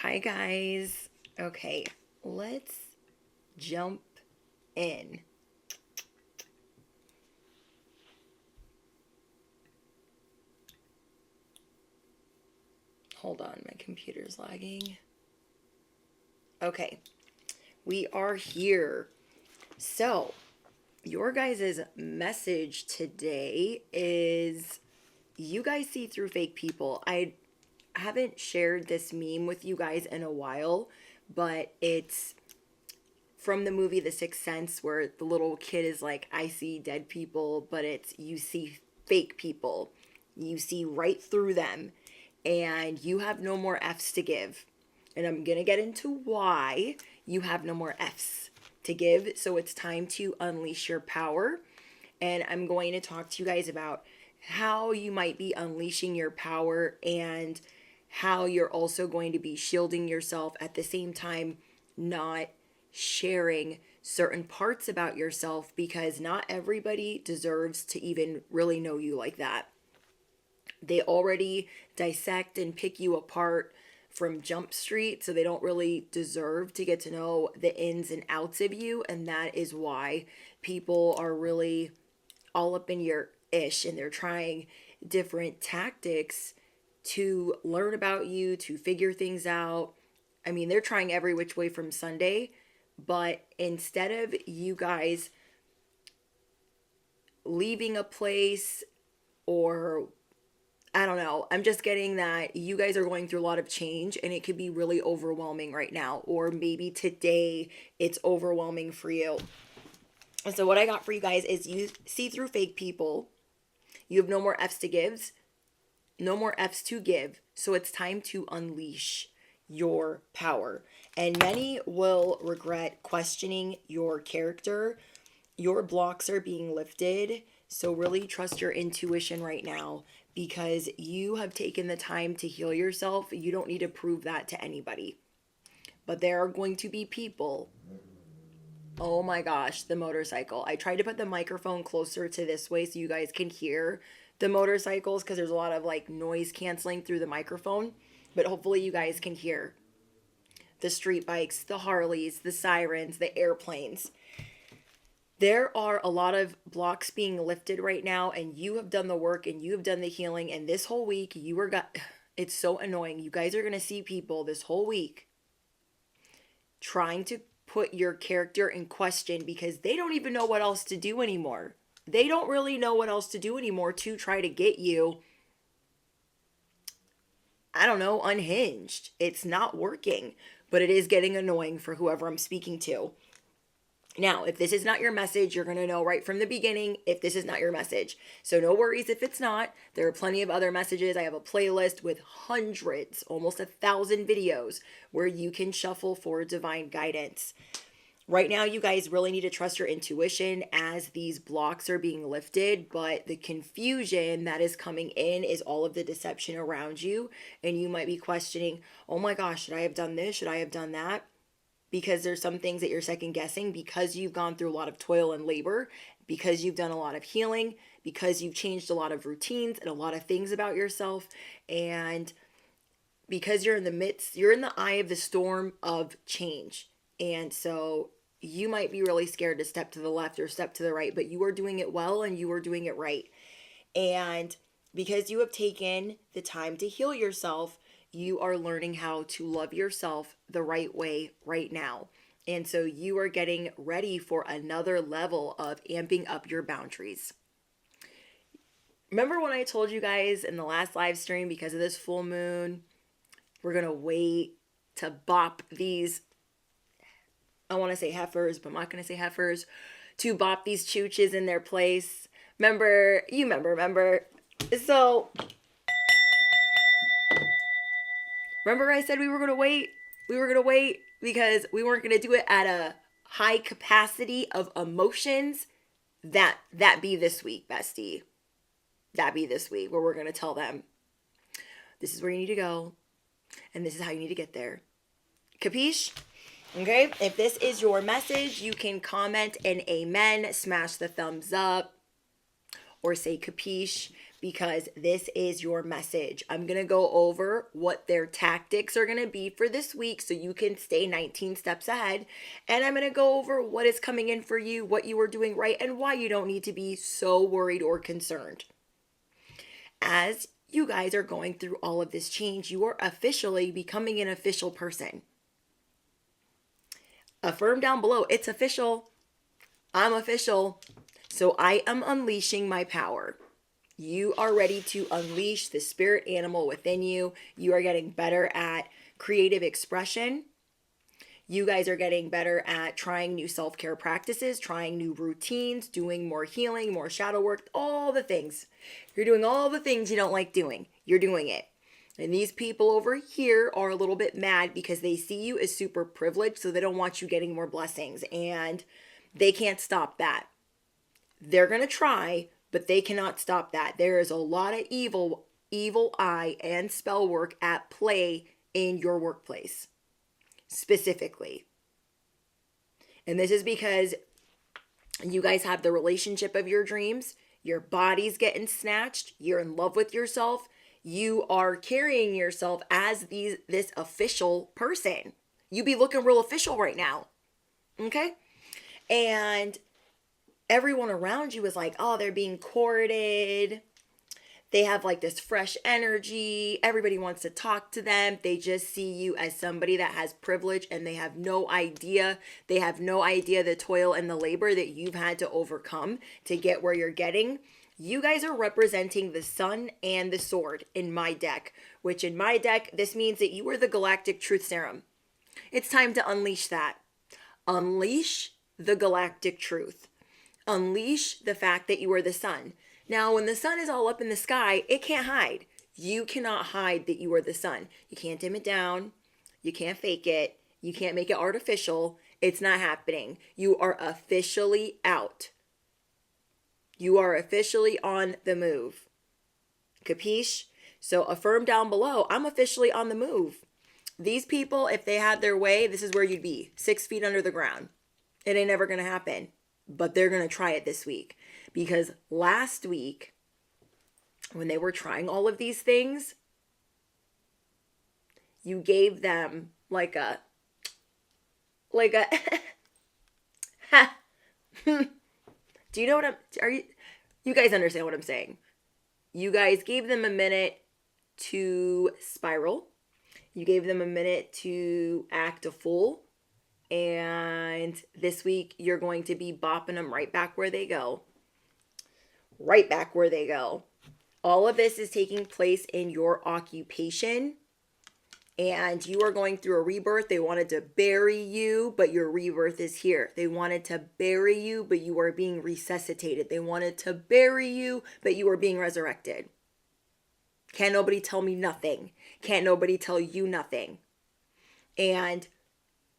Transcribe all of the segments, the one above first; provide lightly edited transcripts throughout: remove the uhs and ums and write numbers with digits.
Hi, guys. Okay, let's jump in. Hold on, my computer's lagging. Okay, we are here. So, your guys' message today is you guys see through fake people. I haven't shared this meme with you guys in a while, but it's from the movie The Sixth Sense, where the little kid is like, I see dead people, but it's you see fake people. You see right through them, and you have no more F's to give. And I'm going to get into why you have no more F's to give. So it's time to unleash your power. And I'm going to talk to you guys about how you might be unleashing your power and how you're also going to be shielding yourself at the same time, not sharing certain parts about yourself, because not everybody deserves to even really know you like that. They already dissect and pick you apart from Jump Street, so they don't really deserve to get to know the ins and outs of you. And that is why people are really all up in your ish, and they're trying different tactics to learn about you, to figure things out. I mean, they're trying every which way from Sunday, but instead of you guys leaving a place, or I don't know, I'm just getting that you guys are going through a lot of change and it could be really overwhelming right now, or maybe today it's overwhelming for you. And so what I got for you guys is you see through fake people. You have no more F's to give, no more F's to give. So it's time to unleash your power. And many will regret questioning your character. Your blocks are being lifted. So really trust your intuition right now, because you have taken the time to heal yourself. You don't need to prove that to anybody. But there are going to be people. Oh my gosh, the motorcycle. I tried to put the microphone closer to this way so you guys can hear the motorcycles, because there's a lot of like noise canceling through the microphone. But hopefully you guys can hear the street bikes, the Harleys, the sirens, the airplanes. There are a lot of blocks being lifted right now, and you have done the work and you have done the healing. And this whole week, it's so annoying. You guys are going to see people this whole week trying to put your character in question, because they don't even know what else to do anymore. They don't really know what else to do anymore to try to get you, I don't know, unhinged. It's not working, but it is getting annoying for whoever I'm speaking to. Now, if this is not your message, you're going to know right from the beginning if this is not your message. So no worries if it's not. There are plenty of other messages. I have a playlist with hundreds, almost 1,000 videos where you can shuffle for divine guidance. Right now, you guys really need to trust your intuition as these blocks are being lifted, but the confusion that is coming in is all of the deception around you. And you might be questioning, oh my gosh, should I have done this? Should I have done that? Because there's some things that you're second guessing, because you've gone through a lot of toil and labor, because you've done a lot of healing, because you've changed a lot of routines and a lot of things about yourself, and because you're in the eye of the storm of change. And so you might be really scared to step to the left or step to the right, but you are doing it well and you are doing it right. And because you have taken the time to heal yourself, you are learning how to love yourself the right way right now. And so you are getting ready for another level of amping up your boundaries. Remember when I told you guys in the last live stream, because of this full moon, we're going to wait to bop these, I want to say heifers, but I'm not going to say heifers, to bop these chooches in their place. Remember. So remember I said we were going to wait? We were going to wait because we weren't going to do it at a high capacity of emotions. That be this week, bestie. That be this week, where we're going to tell them, this is where you need to go, and this is how you need to get there. Capiche? Okay? If this is your message, you can comment an amen, smash the thumbs up, or say capiche. because this is your message. I'm going to go over what their tactics are going to be for this week so you can stay 19 steps ahead. And I'm going to go over what is coming in for you, what you are doing right, and why you don't need to be so worried or concerned. As you guys are going through all of this change, you are officially becoming an official person. Affirm down below, it's official. I'm official. So I am unleashing my power. You are ready to unleash the spirit animal within you. You are getting better at creative expression. You guys are getting better at trying new self-care practices, trying new routines, doing more healing, more shadow work, all the things. You're doing all the things you don't like doing. You're doing it. And these people over here are a little bit mad because they see you as super privileged, so they don't want you getting more blessings. And they can't stop that. They're going to try, but they cannot stop that. There is a lot of evil eye and spell work at play in your workplace, specifically. And this is because you guys have the relationship of your dreams. Your body's getting snatched. You're in love with yourself. You are carrying yourself as this official person. You be looking real official right now. Okay? And everyone around you is like, oh, they're being courted. They have like this fresh energy. Everybody wants to talk to them. They just see you as somebody that has privilege, and they have no idea. They have no idea the toil and the labor that you've had to overcome to get where you're getting. You guys are representing the sun and the sword in my deck, which in my deck, this means that you are the galactic truth serum. It's time to unleash that. Unleash the galactic truth. Unleash the fact that you are the sun. Now, when the sun is all up in the sky, it can't hide. You cannot hide that you are the sun. You can't dim it down. You can't fake it. You can't make it artificial. It's not happening. You are officially out. You are officially on the move. Capiche? So affirm down below, I'm officially on the move. These people, if they had their way, this is where you'd be. 6 feet under the ground. It ain't never going to happen. But they're going to try it this week. Because last week, when they were trying all of these things, you gave them like a do you know what you guys understand what I'm saying? You guys gave them a minute to spiral. You gave them a minute to act a fool. And this week, you're going to be bopping them right back where they go. Right back where they go. All of this is taking place in your occupation. And you are going through a rebirth. They wanted to bury you, but your rebirth is here. They wanted to bury you, but you are being resuscitated. They wanted to bury you, but you are being resurrected. Can't nobody tell me nothing. Can't nobody tell you nothing. And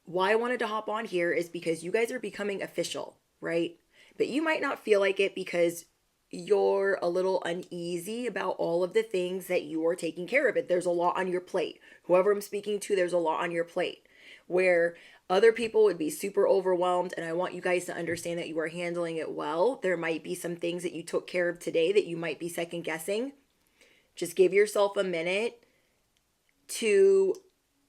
why I wanted to hop on here is because you guys are becoming official, right? But you might not feel like it because you're a little uneasy about all of the things that you are taking care of. There's a lot on your plate. Whoever I'm speaking to, there's a lot on your plate. Where other people would be super overwhelmed, and I want you guys to understand that you are handling it well. There might be some things that you took care of today that you might be second guessing. Just give yourself a minute to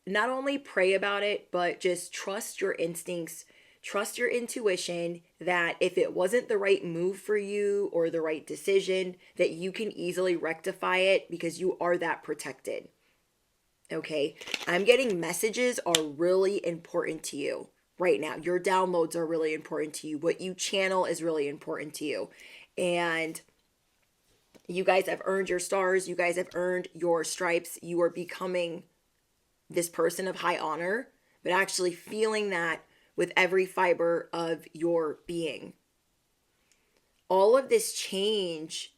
not only pray about it, but just trust your instincts, trust your intuition that if it wasn't the right move for you or the right decision, that you can easily rectify it because you are that protected. Okay? I'm getting messages are really important to you right now. Your downloads are really important to you. What you channel is really important to you. And you guys have earned your stars. You guys have earned your stripes. You are becoming this person of high honor, but actually feeling that with every fiber of your being. All of this change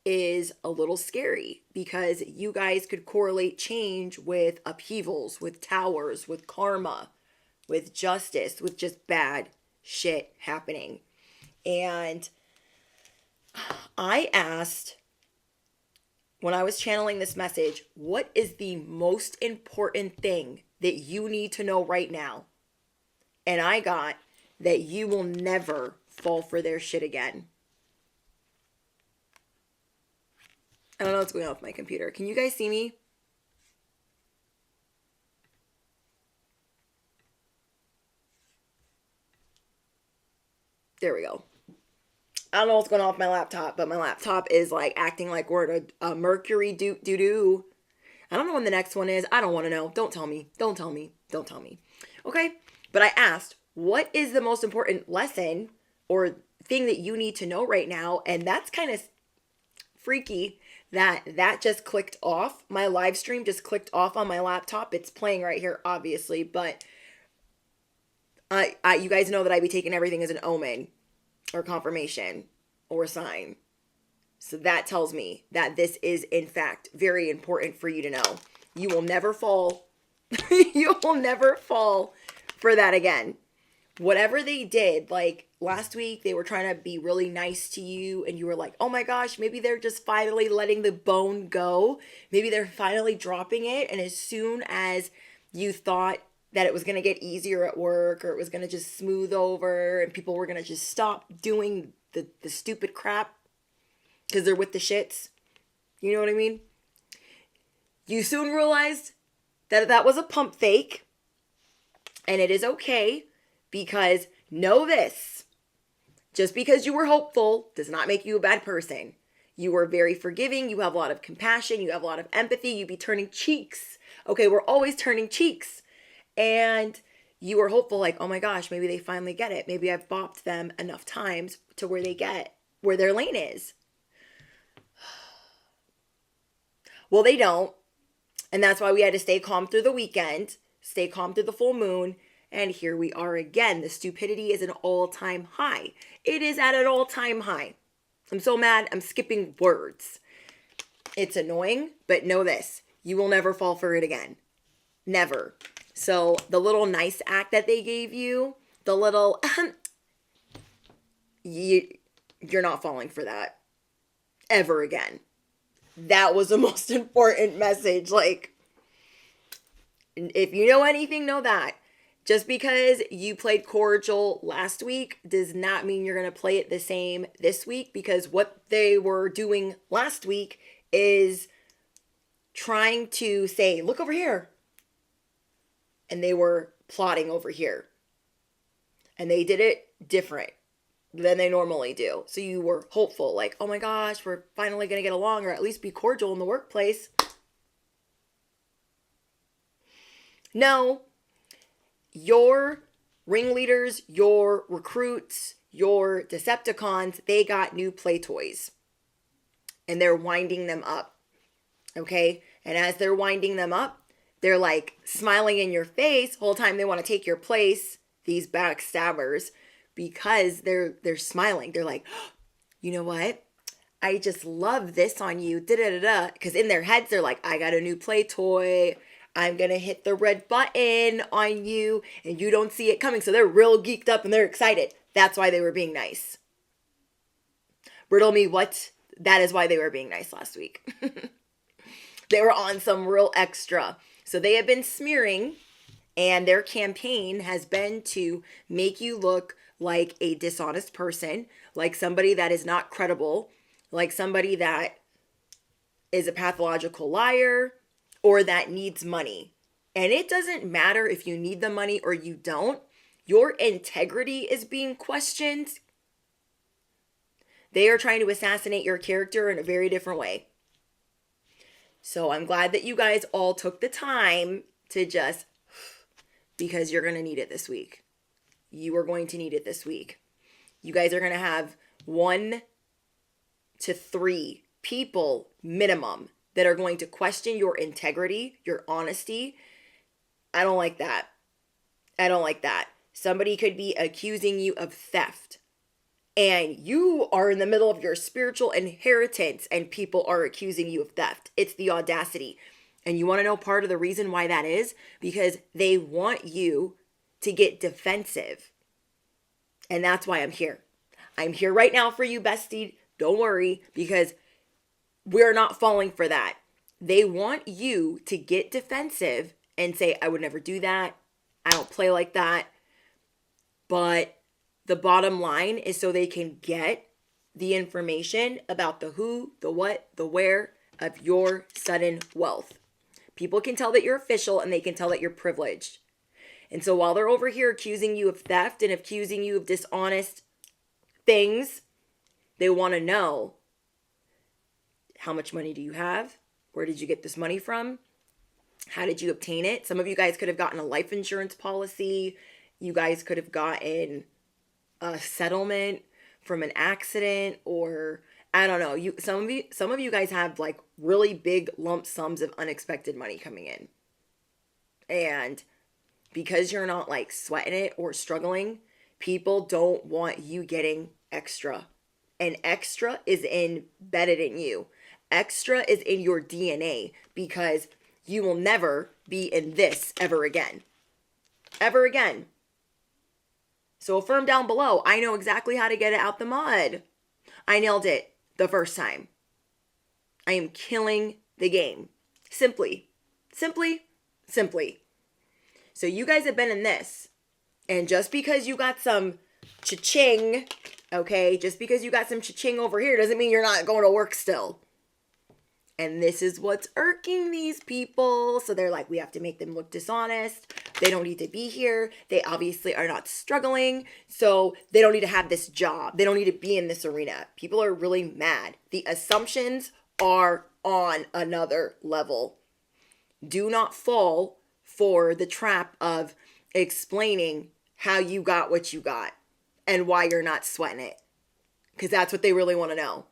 is a little scary because you guys could correlate change with upheavals, with towers, with karma, with justice, with just bad shit happening. And I asked, when I was channeling this message, what is the most important thing that you need to know right now? And I got that you will never fall for their shit again. I don't know what's going on with my computer. Can you guys see me? There we go. I don't know what's going on with my laptop, but my laptop is like acting like we're at a Mercury doo-doo. I don't know when the next one is. I don't want to know. Don't tell me. Don't tell me. Don't tell me. Okay? But I asked, what is the most important lesson or thing that you need to know right now? And that's kind of freaky that just clicked off. My live stream just clicked off on my laptop. It's playing right here, obviously, but you guys know that I be taking everything as an omen or confirmation or sign. So that tells me that this is, in fact, very important for you to know. You will never fall. You will never fall for that again. Whatever they did, like last week, they were trying to be really nice to you and you were like, oh my gosh, maybe they're just finally letting the bone go. Maybe they're finally dropping it. And as soon as you thought that it was going to get easier at work or it was going to just smooth over and people were going to just stop doing the stupid crap because they're with the shits. You know what I mean? You soon realized that that was a pump fake. And it is okay, because know this. Just because you were hopeful does not make you a bad person. You were very forgiving. You have a lot of compassion. You have a lot of empathy. You be turning cheeks. Okay, we're always turning cheeks. And you were hopeful, like, oh my gosh, maybe they finally get it. Maybe I've bopped them enough times to where they get where their lane is. Well, they don't. And that's why we had to stay calm through the weekend, stay calm through the full moon. And here we are again. The stupidity is an all-time high. It is at an all-time high. I'm so mad, I'm skipping words. It's annoying, but know this. You will never fall for it again. Never. So the little nice act that they gave you, the little, you're not falling for that ever again. That was the most important message. Like, if you know anything, know that. Just because you played cordial last week does not mean you're going to play it the same this week, because what they were doing last week is trying to say, look over here. And they were plotting over here. And they did it different than they normally do. So you were hopeful, like, oh my gosh, we're finally going to get along, or at least be cordial in the workplace. No, your ringleaders, your recruits, your Decepticons, they got new play toys. And they're winding them up. Okay? And as they're winding them up, they're like smiling in your face the whole time they want to take your place, these backstabbers, because they're smiling. They're like, oh, you know what? I just love this on you. Da-da-da-da. Because in their heads, they're like, I got a new play toy. I'm going to hit the red button on you. And you don't see it coming. So they're real geeked up and they're excited. That's why they were being nice. Riddle me what? That is why they were being nice last week. They were on some real extra. So they have been smearing, and their campaign has been to make you look like a dishonest person, like somebody that is not credible, like somebody that is a pathological liar or that needs money. And it doesn't matter if you need the money or you don't. Your integrity is being questioned. They are trying to assassinate your character in a very different way. So I'm glad that you guys all took the time to just, because you're going to need it this week. You are going to need it this week. You guys are going to have 1 to 3 people minimum that are going to question your integrity, your honesty. I don't like that. I don't like that. Somebody could be accusing you of theft, and you are in the middle of your spiritual inheritance and people are accusing you of theft. It's the audacity. And you want to know part of the reason why that is? Because they want you to get defensive. And that's why I'm here. I'm here right now for you, bestie. Don't worry, because we're not falling for that. They want you to get defensive and say, I would never do that. I don't play like that. But the bottom line is so they can get the information about the who, the what, the where of your sudden wealth. People can tell that you're official and they can tell that you're privileged. And so while they're over here accusing you of theft and accusing you of dishonest things, they want to know, how much money do you have? Where did you get this money from? How did you obtain it? Some of you guys could have gotten a life insurance policy. You guys could have gotten a settlement from an accident, or I don't know. Some of you guys have like really big lump sums of unexpected money coming in. And because you're not like sweating it or struggling, people don't want you getting extra. And extra is embedded in you. Extra is in your DNA, because you will never be in this ever again. Ever again. So affirm down below, I know exactly how to get it out the mud. I nailed it the first time. I am killing the game. Simply. So you guys have been in this. And just because you got some cha-ching, okay, just because you got some cha-ching over here doesn't mean you're not going to work still. And this is what's irking these people. So they're like, we have to make them look dishonest. They don't need to be here. They obviously are not struggling. So they don't need to have this job. They don't need to be in this arena. People are really mad. The assumptions are on another level. Do not fall for the trap of explaining how you got what you got and why you're not sweating it. Because that's what they really want to know.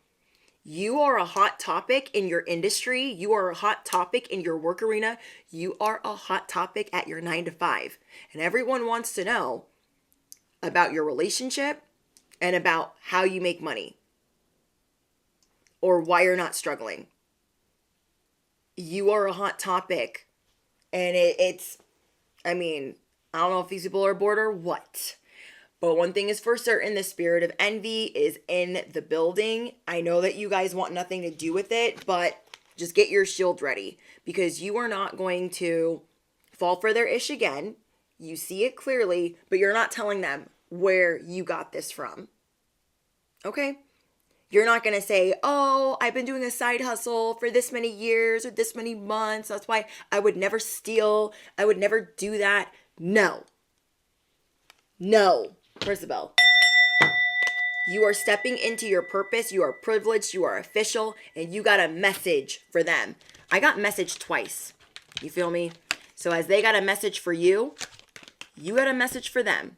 You are a hot topic in your industry. You are a hot topic in your work arena. You are a hot topic at your 9 to 5. And everyone wants to know about your relationship and about how you make money or why you're not struggling. You are a hot topic. And I don't know if these people are bored or what. But one thing is for certain, the spirit of envy is in the building. I know that you guys want nothing to do with it, but just get your shield ready, because you are not going to fall for their ish again. You see it clearly, but you're not telling them where you got this from. Okay? You're not going to say, oh, I've been doing a side hustle for this many years or this many months. That's why I would never steal. I would never do that. No. Isabel, you are stepping into your purpose. You are privileged. You are official. And you got a message for them. I got message twice. You feel me? So as they got a message for you, you got a message for them.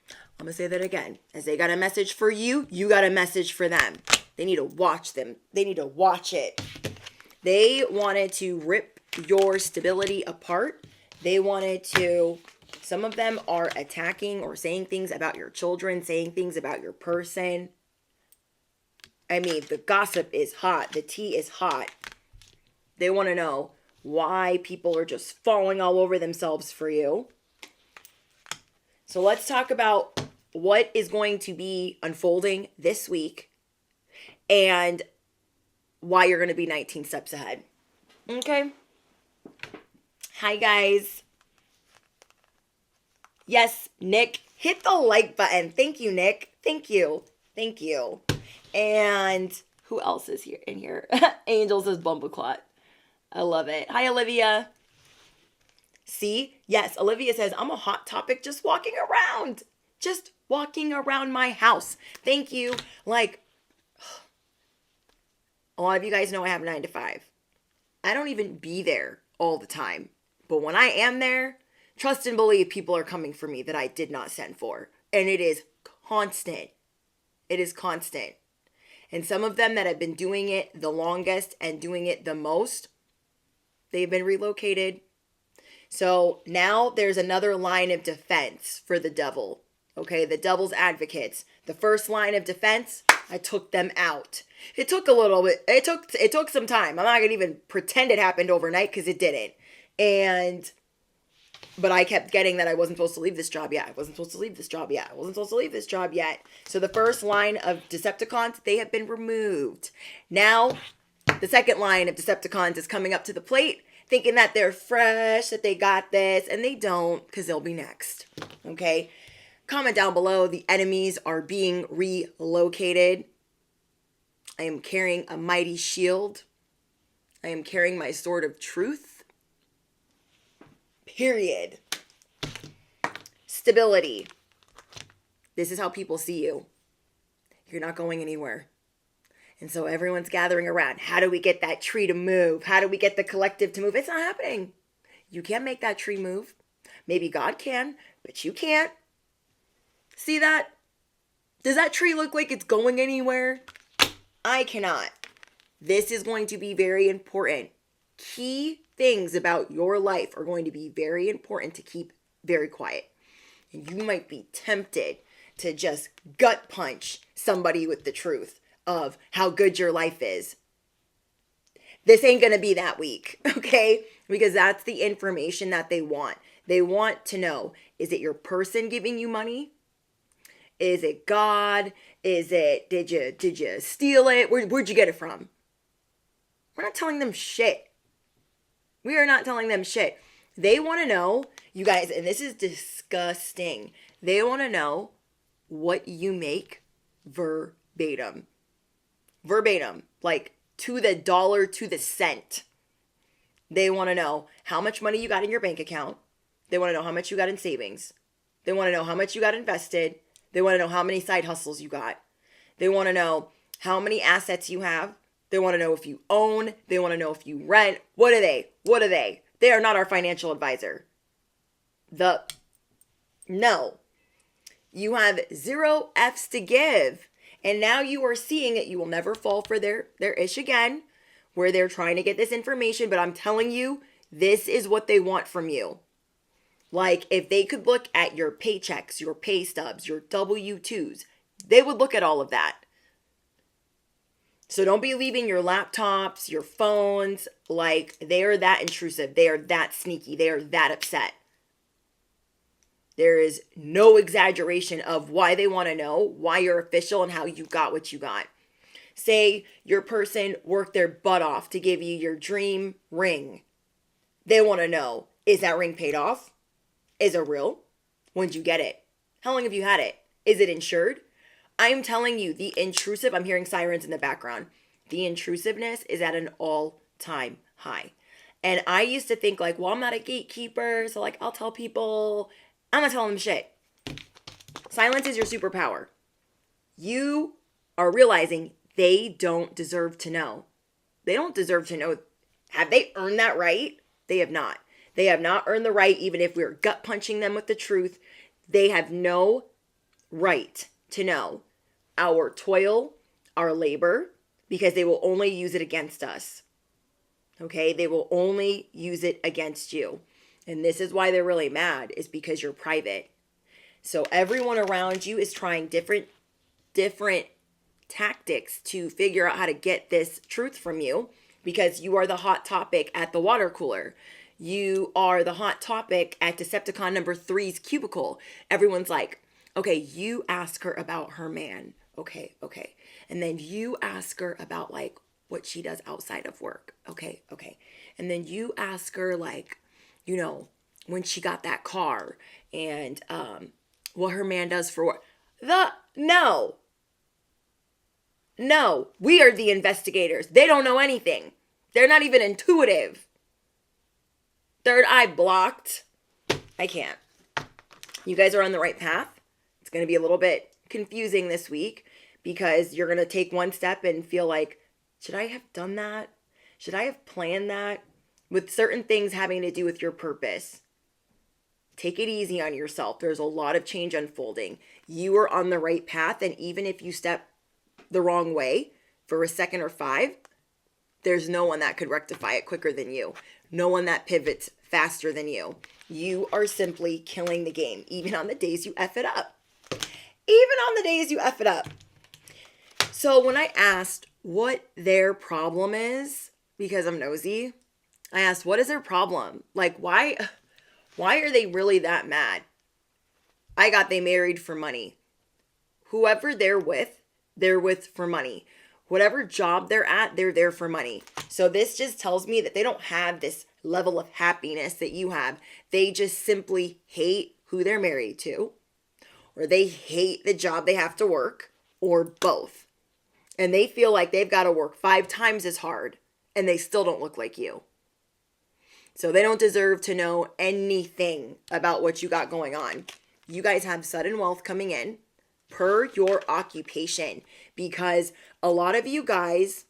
I'm going to say that again. As they got a message for you, you got a message for them. They need to watch them. They need to watch it. They wanted to rip your stability apart. They wanted to, some of them are attacking or saying things about your children, saying things about your person. The gossip is hot. The tea is hot. They want to know why people are just falling all over themselves for you. So let's talk about what is going to be unfolding this week and why you're going to be 19 steps ahead. Okay. Hi, guys. Yes, Nick, hit the like button. Thank you, Nick. Thank you. And who else is here in here? Angel says Bumbleclot. I love it. Hi, Olivia. See? Yes, Olivia says, I'm a hot topic just walking around. Just walking around my house. Thank you. Like, a lot of you guys know I have 9 to 5. I don't even be there all the time. But when I am there, trust and believe people are coming for me that I did not send for. And it is constant. It is constant. And some of them that have been doing it the longest and doing it the most, they've been relocated. So now there's another line of defense for the devil. Okay, the devil's advocates. The first line of defense, I took them out. It took a little bit. It took some time. I'm not going to even pretend it happened overnight, because it didn't. But I kept getting that I wasn't supposed to leave this job yet. I wasn't supposed to leave this job yet. I wasn't supposed to leave this job yet. So the first line of Decepticons, they have been removed. Now, the second line of Decepticons is coming up to the plate, thinking that they're fresh, that they got this, and they don't, because they'll be next. Okay? Comment down below. The enemies are being relocated. I am carrying a mighty shield. I am carrying my sword of truth. Period. Stability. This is how people see you. You're not going anywhere. And so everyone's gathering around. How do we get that tree to move? How do we get the collective to move? It's not happening. You can't make that tree move. Maybe God can, but you can't. See that? Does that tree look like it's going anywhere? I cannot. This is going to be very important. Key things about your life are going to be very important to keep very quiet. And you might be tempted to just gut punch somebody with the truth of how good your life is. This ain't going to be that week, okay? Because that's the information that they want. They want to know, is it your person giving you money? Is it God? Is it, did you steal it? Where'd you get it from? We're not telling them shit. We are not telling them shit. They want to know, you guys, and this is disgusting. They want to know what you make verbatim. Verbatim, like to the dollar, to the cent. They want to know how much money you got in your bank account. They want to know how much you got in savings. They want to know how much you got invested. They want to know how many side hustles you got. They want to know how many assets you have. They want to know if you own. They want to know if you rent. What are they? What are they? They are not our financial advisor. No. You have 0 F's to give. And now you are seeing that you will never fall for their ish again, where they're trying to get this information. But I'm telling you, this is what they want from you. Like, if they could look at your paychecks, your pay stubs, your W-2s, they would look at all of that. So don't be leaving your laptops, your phones, like they are that intrusive. They are that sneaky. They are that upset. There is no exaggeration of why they want to know, why you're official, and how you got what you got. Say your person worked their butt off to give you your dream ring. They want to know, is that ring paid off? Is it real? When'd you get it? How long have you had it? Is it insured? I'm telling you, the intrusive, I'm hearing sirens in the background. The intrusiveness is at an all-time high. And I used to think like, well, I'm not a gatekeeper, so like I'll tell people. I'm not telling them shit. Silence is your superpower. You are realizing they don't deserve to know. They don't deserve to know. Have they earned that right? They have not. They have not earned the right, even if we're gut punching them with the truth. They have no right to know our toil, our labor, because they will only use it against us. Okay? They will only use it against you. And this is why they're really mad, is because you're private. So everyone around you is trying different tactics to figure out how to get this truth from you, because you are the hot topic at the water cooler. You are the hot topic at Decepticon number 3's cubicle. Everyone's like, okay, you ask her about her man. Okay. And then you ask her about like what she does outside of work. Okay. And then you ask her like, you know, when she got that car and what her man does for work. No, we are the investigators. They don't know anything. They're not even intuitive. Third eye blocked. I can't. You guys are on the right path. It's going to be a little bit confusing this week because you're going to take one step and feel like, should I have done that? Should I have planned that? With certain things having to do with your purpose. Take it easy on yourself. There's a lot of change unfolding. You are on the right path, and even if you step the wrong way for a second or 5, there's no one that could rectify it quicker than you. No one that pivots faster than you. You are simply killing the game, even on the days you F it up. Even on the days you F it up. So when I asked what their problem is, because I'm nosy, I asked, what is their problem? Like, why are they really that mad? I got they married for money. Whoever they're with for money. Whatever job they're at, they're there for money. So this just tells me that they don't have this level of happiness that you have. They just simply hate who they're married to, or they hate the job they have to work, or both. And they feel like they've got to work 5 times as hard and they still don't look like you. So they don't deserve to know anything about what you got going on. You guys have sudden wealth coming in per your occupation, because a lot of you guys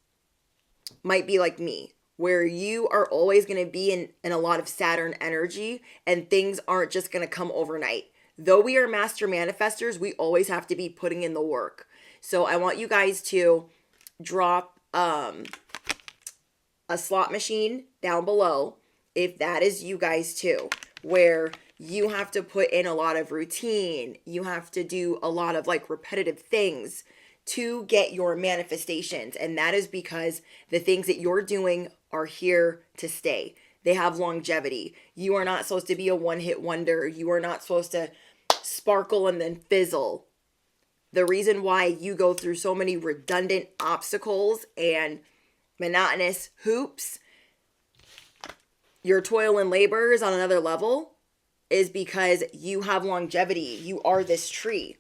might be like me, where you are always going to be in a lot of Saturn energy, and things aren't just going to come overnight. Though we are master manifestors, we always have to be putting in the work. So I want you guys to drop a slot machine down below if that is you guys too, where you have to put in a lot of routine. You have to do a lot of like repetitive things to get your manifestations. And that is because the things that you're doing are here to stay. They have longevity. You are not supposed to be a one-hit wonder. You are not supposed to sparkle and then fizzle. The reason why you go through so many redundant obstacles and monotonous hoops, your toil and labor is on another level, is because you have longevity. You are this tree.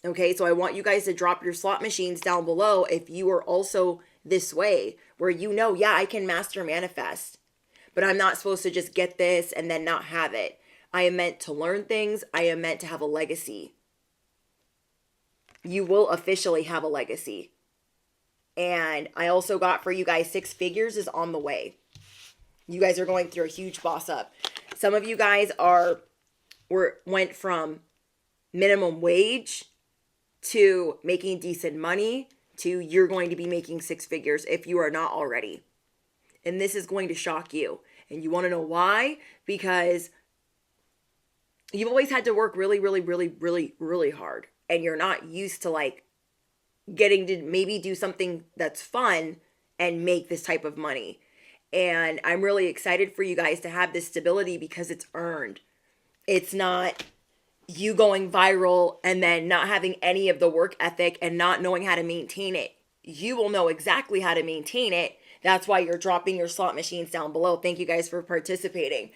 Okay, so I want you guys to drop your slot machines down below if you are also this way, where you know, yeah, I can master manifest, but I'm not supposed to just get this and then not have it. I am meant to learn things. I am meant to have a legacy. You will officially have a legacy. And I also got for you guys 6 figures is on the way. You guys are going through a huge boss up. Some of you guys went from minimum wage to making decent money to you're going to be making 6 figures if you are not already. And this is going to shock you. And you want to know why? Because you've always had to work really, really, really, really, really hard. And you're not used to like getting to maybe do something that's fun and make this type of money. And I'm really excited for you guys to have this stability because it's earned. It's not you going viral and then not having any of the work ethic and not knowing how to maintain it. You will know exactly how to maintain it. That's why you're dropping your slot machines down below. Thank you guys for participating.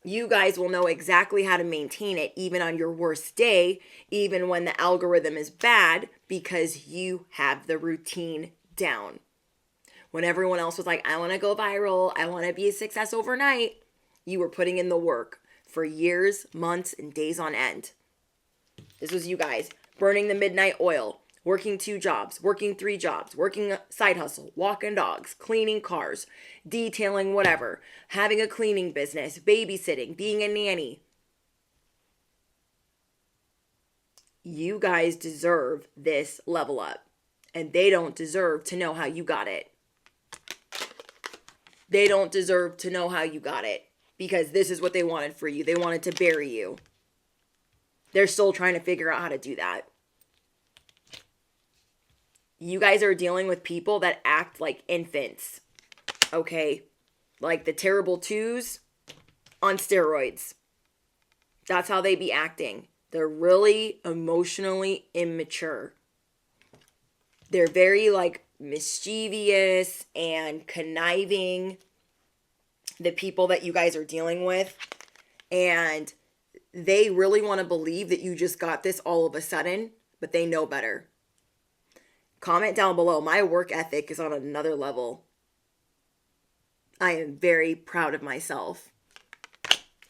You guys will know exactly how to maintain it even on your worst day, even when the algorithm is bad, because you have the routine down. When everyone else was like, I want to go viral, I want to be a success overnight, you were putting in the work for years, months, and days on end. This was you guys burning the midnight oil, working 2 jobs, working 3 jobs, working a side hustle, walking dogs, cleaning cars, detailing whatever, having a cleaning business, babysitting, being a nanny. You guys deserve this level up, and they don't deserve to know how you got it. They don't deserve to know how you got it because this is what they wanted for you. They wanted to bury you. They're still trying to figure out how to do that. You guys are dealing with people that act like infants, okay? Like the terrible twos on steroids. That's how they be acting. They're really emotionally immature. They're very like mischievous and conniving, the people that you guys are dealing with. And they really want to believe that you just got this all of a sudden, but they know better. Comment down below. My work ethic is on another level. I am very proud of myself.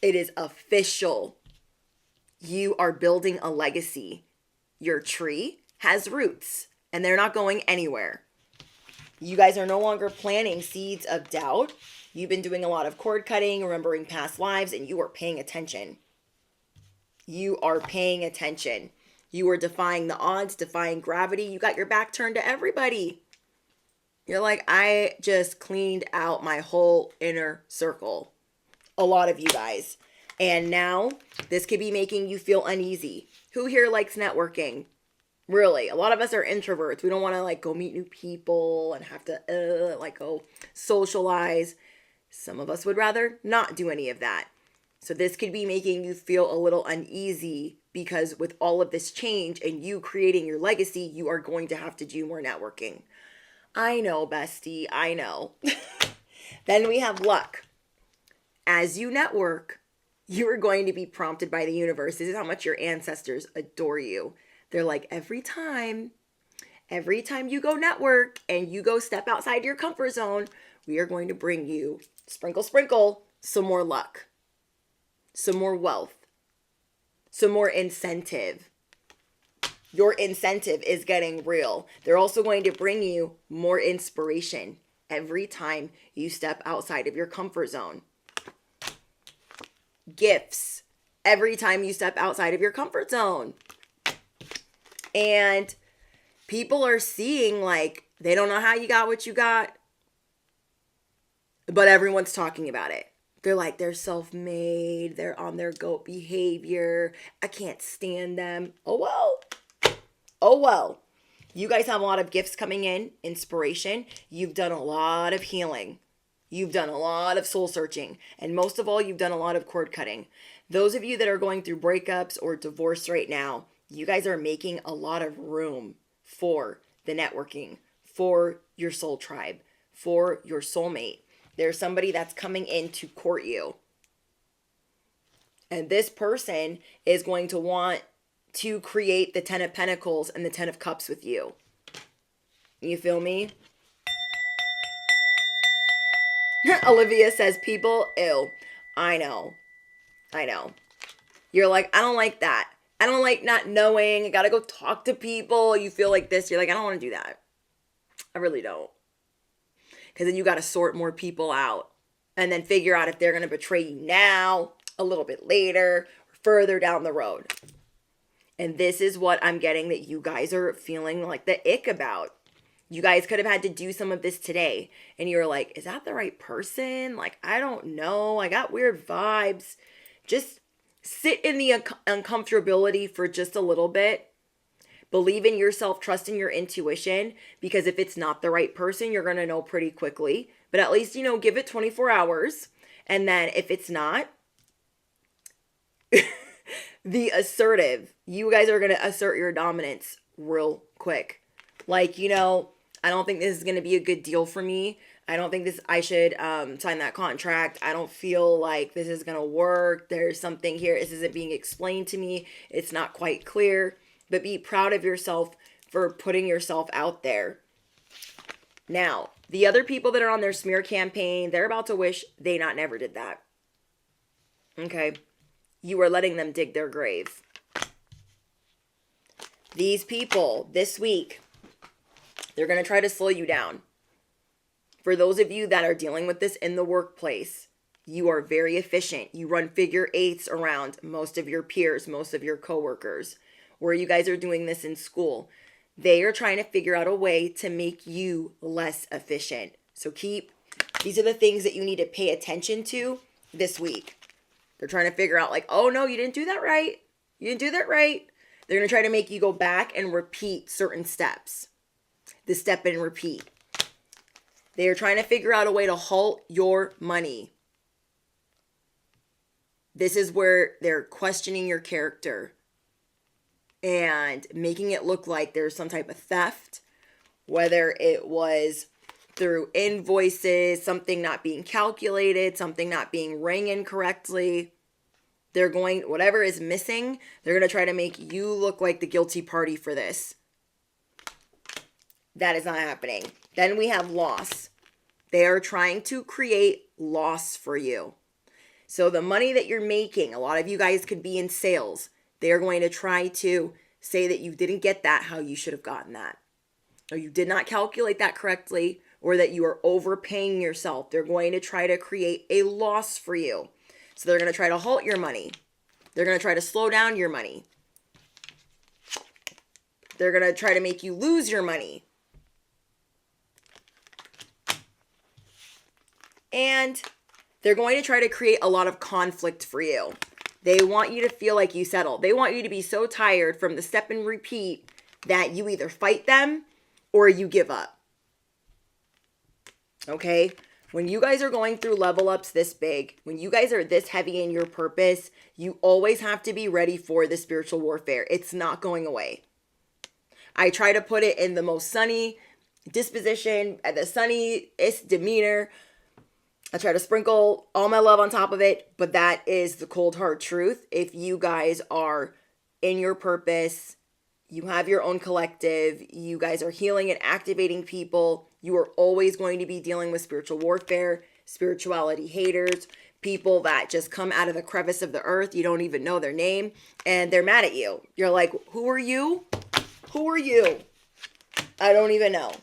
It is official. You are building a legacy. Your tree has roots, and they're not going anywhere. You guys are no longer planting seeds of doubt. You've been doing a lot of cord cutting, remembering past lives, and you are paying attention. You are paying attention. You are defying the odds, defying gravity. You got your back turned to everybody. You're like, I just cleaned out my whole inner circle. A lot of you guys. And now this could be making you feel uneasy. Who here likes networking? Really, a lot of us are introverts. We don't want to like go meet new people and have to like go socialize. Some of us would rather not do any of that. So this could be making you feel a little uneasy because with all of this change and you creating your legacy, you are going to have to do more networking. I know, bestie, I know. Then we have luck. As you network, you are going to be prompted by the universe. This is how much your ancestors adore you. They're like, every time Every time you go network and you go step outside your comfort zone, we are going to bring you, sprinkle, sprinkle, some more luck, some more wealth, some more incentive. Your incentive is getting real. They're also going to bring you more inspiration every time you step outside of your comfort zone. Gifts every time you step outside of your comfort zone. And people are seeing, like, they don't know how you got what you got, but everyone's talking about it. They're like, they're self-made, they're on their goat behavior, I can't stand them. Oh well. Oh well. You guys have a lot of gifts coming in, inspiration. You've done a lot of healing. You've done a lot of soul searching. And most of all, you've done a lot of cord cutting. Those of you that are going through breakups or divorce right now, you guys are making a lot of room for the networking, for your soul tribe, for your soulmate. There's somebody that's coming in to court you. And this person is going to want to create the 10 of Pentacles and the 10 of Cups with you. You feel me? Olivia says, people, ew. I know. You're like, I don't like that. I don't like not knowing. I gotta go talk to people. You feel like this. You're like, I don't want to do that. I really don't. Because then you got to sort more people out. And then figure out if they're going to betray you now, a little bit later, or further down the road. And this is what I'm getting that you guys are feeling like the ick about. You guys could have had to do some of this today. And you're like, is that the right person? Like, I don't know. I got weird vibes. Just sit in the uncomfortability for just a little bit. Believe in yourself, trust in your intuition. Because if it's not the right person, you're going to know pretty quickly. But at least, give it 24 hours. And then if it's not, the assertive. You guys are going to assert your dominance real quick. Like, I don't think this is going to be a good deal for me. I don't think I should sign that contract. I don't feel like this is going to work. There's something here. This isn't being explained to me. It's not quite clear. But be proud of yourself for putting yourself out there. Now, the other people that are on their smear campaign, they're about to wish they never did that. Okay? You are letting them dig their grave. These people, this week, they're going to try to slow you down. For those of you that are dealing with this in the workplace, you are very efficient. You run figure eights around most of your peers, most of your coworkers. Or you guys are doing this in school. They are trying to figure out a way to make you less efficient. So these are the things that you need to pay attention to this week. They're trying to figure out like, oh no, you didn't do that right. You didn't do that right. They're going to try to make you go back and repeat certain steps. The step and repeat. They are trying to figure out a way to halt your money. This is where they're questioning your character and making it look like there's some type of theft, whether it was through invoices, something not being calculated, something not being rang in correctly. Whatever is missing, they're going to try to make you look like the guilty party for this. That is not happening. Then we have loss. They are trying to create loss for you. So the money that you're making, a lot of you guys could be in sales. They are going to try to say that you didn't get that how you should have gotten that. Or you did not calculate that correctly, or that you are overpaying yourself. They're going to try to create a loss for you. So they're going to try to halt your money. They're going to try to slow down your money. They're going to try to make you lose your money. And they're going to try to create a lot of conflict for you. They want you to feel like you settle. They want you to be so tired from the step and repeat that you either fight them or you give up. Okay? When you guys are going through level ups this big, when you guys are this heavy in your purpose, you always have to be ready for the spiritual warfare. It's not going away. I try to put it in the most sunny disposition, the sunniest demeanor. I try to sprinkle all my love on top of it, but that is the cold hard truth. If you guys are in your purpose, You have your own collective. You guys are healing and activating people. You are always going to be dealing with spiritual warfare, spirituality haters, people that just come out of the crevice of the earth. You don't even know their name and they're mad at you. You're like, who are you? Who are you? I don't even know.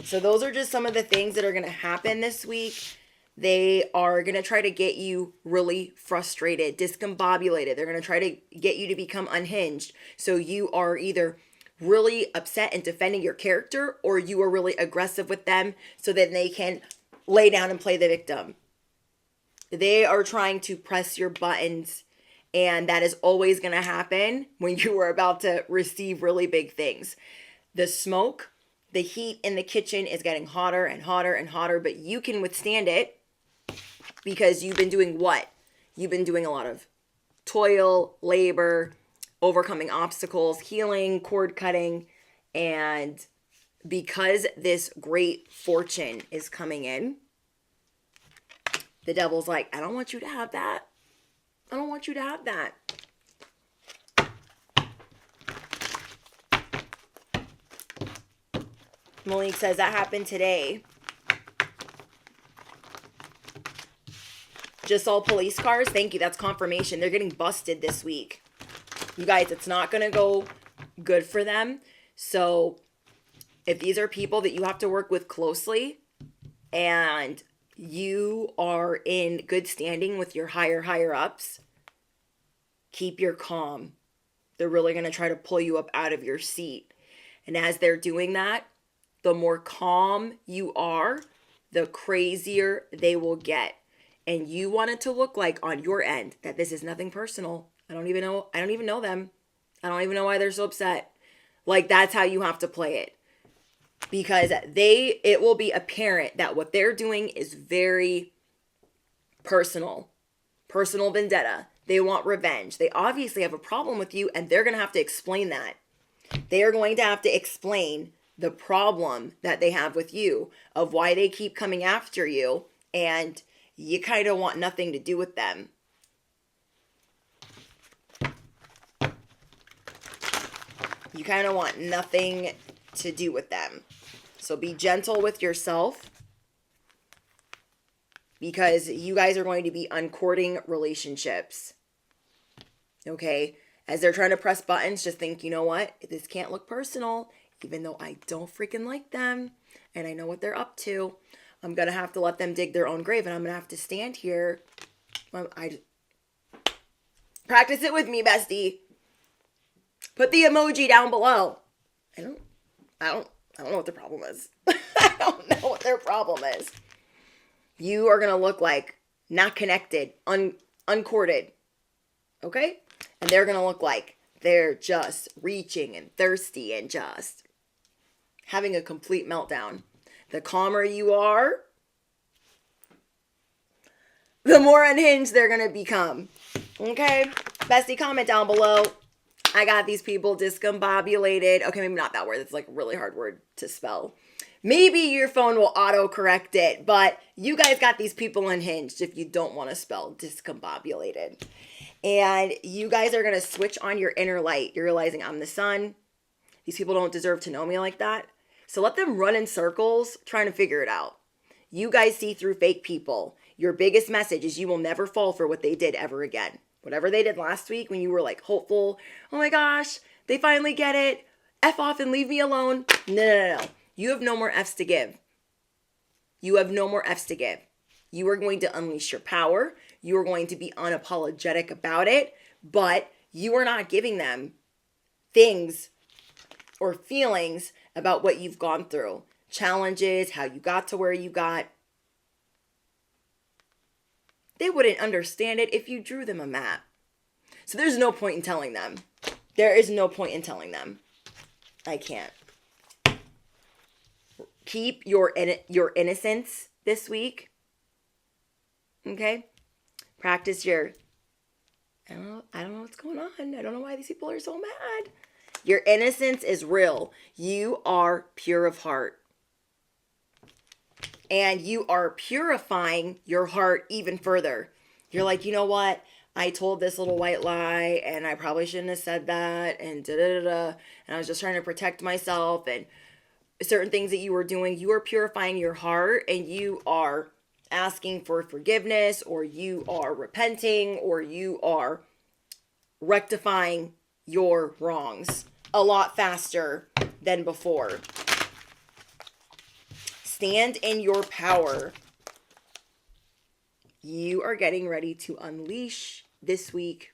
So those are just some of the things that are going to happen this week. They are going to try to get you really frustrated, discombobulated. They're going to try to get you to become unhinged. So you are either really upset and defending your character, or you are really aggressive with them so that they can lay down and play the victim. They are trying to press your buttons, and that is always going to happen when you are about to receive really big things. The smoke, the heat in the kitchen is getting hotter and hotter and hotter, but you can withstand it because you've been doing what? You've been doing a lot of toil, labor, overcoming obstacles, healing, cord cutting, and because this great fortune is coming in, the devil's like, I don't want you to have that. I don't want you to have that. Malik says that happened today. Just saw police cars. Thank you. That's confirmation. They're getting busted this week. You guys, it's not going to go good for them. So if these are people that you have to work with closely and you are in good standing with your higher ups, keep your calm. They're really going to try to pull you up out of your seat. And as they're doing that, the more calm you are, the crazier they will get. And you want it to look like on your end that this is nothing personal. I don't even know them. I don't even know why they're so upset. Like, that's how you have to play it. Because it will be apparent that what they're doing is very personal. Personal vendetta. They want revenge. They obviously have a problem with you, and they're going to have to explain that. They are going to have to explain the problem that they have with you, of why they keep coming after you, and you kind of want nothing to do with them. You kind of want nothing to do with them. So be gentle with yourself, because you guys are going to be uncourting relationships. Okay? As they're trying to press buttons, just think, you know what? This can't look personal. Even though I don't freaking like them and I know what they're up to, I'm going to have to let them dig their own grave, and I'm going to have to stand here. Practice it with me, bestie. Put the emoji down below. I don't know what their problem is. I don't know what their problem is. You are going to look like not connected, uncorded. Okay? And they're going to look like they're just reaching and thirsty and just having a complete meltdown. The calmer you are, the more unhinged they're going to become. Okay? Bestie, comment down below. I got these people discombobulated. Okay, maybe not that word. It's like a really hard word to spell. Maybe your phone will auto-correct it, but you guys got these people unhinged if you don't want to spell discombobulated. And you guys are going to switch on your inner light. You're realizing I'm the sun. These people don't deserve to know me like that. So let them run in circles trying to figure it out. You guys see through fake people. Your biggest message is you will never fall for what they did ever again. Whatever they did last week when you were like hopeful, oh my gosh, they finally get it. F off and leave me alone. No. You have no more F's to give. You have no more F's to give. You are going to unleash your power. You are going to be unapologetic about it, but you are not giving them things or feelings about what you've gone through. Challenges, how you got to where you got. They wouldn't understand it if you drew them a map. So there's no point in telling them. There is no point in telling them. I can't. Keep your innocence this week. Okay? Practice your, I don't know what's going on. I don't know why these people are so mad. Your innocence is real. You are pure of heart. And you are purifying your heart even further. You're like, you know what? I told this little white lie and I probably shouldn't have said that and da da da da. And I was just trying to protect myself and certain things that you were doing. You are purifying your heart and you are asking for forgiveness, or you are repenting, or you are rectifying your wrongs a lot faster than before. Stand in your power. You are getting ready to unleash this week,